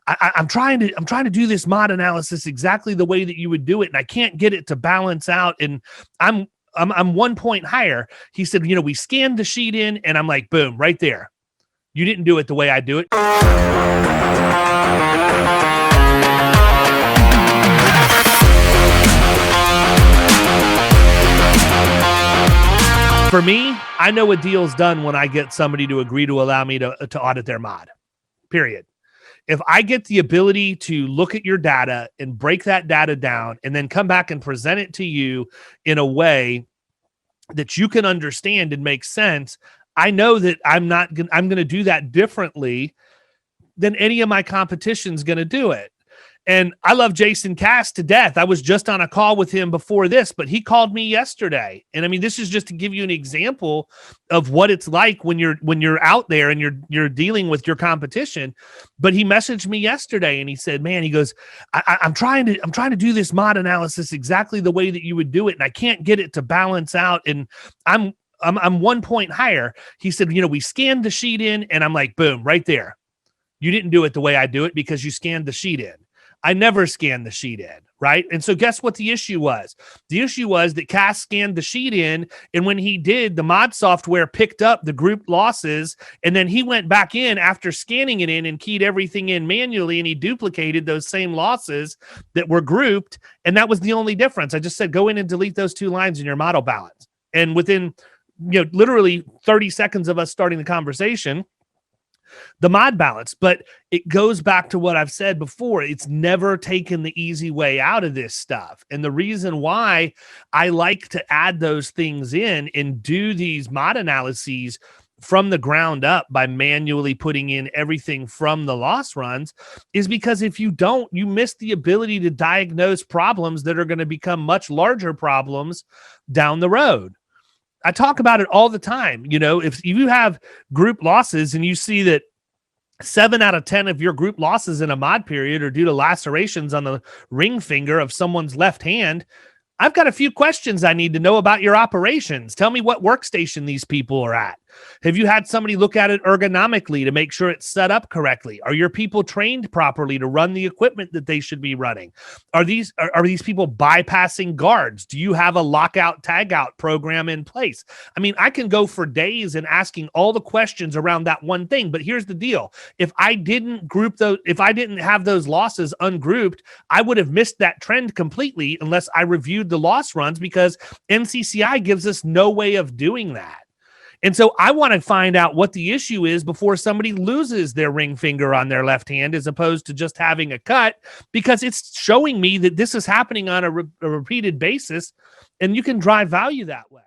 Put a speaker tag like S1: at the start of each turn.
S1: I'm trying to do this mod analysis exactly the way that you would do it, and I can't get it to balance out. And I'm 1 point higher. He said, we scanned the sheet in, and I'm like, boom, right there. You didn't do it the way I do it. For me, I know a deal's done when I get somebody to agree to allow me to audit their mod, period. If I get the ability to look at your data and break that data down and then come back and present it to you in a way that you can understand and make sense, I know that I'm going to do that differently than any of my competition's going to do it. And I love Jason Cass to death. I was just on a call with him before this, but he called me yesterday. And I mean, this is just to give you an example of what it's like when you're out there and you're dealing with your competition. But he messaged me yesterday and he said, man, he goes, I'm trying to do this mod analysis exactly the way that you would do it, and I can't get it to balance out. And I'm 1 point higher. He said, we scanned the sheet in, and I'm like, boom, right there. You didn't do it the way I do it because you scanned the sheet in. I never scanned the sheet in, right? And so guess what the issue was? The issue was that Cass scanned the sheet in, and when he did, the mod software picked up the group losses, and then he went back in after scanning it in and keyed everything in manually, and he duplicated those same losses that were grouped, and that was the only difference. I just said, go in and delete those 2 lines in your model balance. And within literally 30 seconds of us starting the conversation, the mod balance. But it goes back to what I've said before. It's never taken the easy way out of this stuff. And the reason why I like to add those things in and do these mod analyses from the ground up by manually putting in everything from the loss runs is because if you don't, you miss the ability to diagnose problems that are going to become much larger problems down the road. I talk about it all the time. If you have group losses and you see that 7 out of 10 of your group losses in a mod period are due to lacerations on the ring finger of someone's left hand, I've got a few questions I need to know about your operations. Tell me what workstation these people are at. Have you had somebody look at it ergonomically to make sure it's set up correctly? Are your people trained properly to run the equipment that they should be running? Are these people bypassing guards? Do you have a lockout tagout program in place? I mean, I can go for days and asking all the questions around that one thing, but here's the deal. If I didn't have those losses ungrouped, I would have missed that trend completely unless I reviewed the loss runs, because NCCI gives us no way of doing that. And so I want to find out what the issue is before somebody loses their ring finger on their left hand, as opposed to just having a cut, because it's showing me that this is happening on a repeated basis, and you can drive value that way.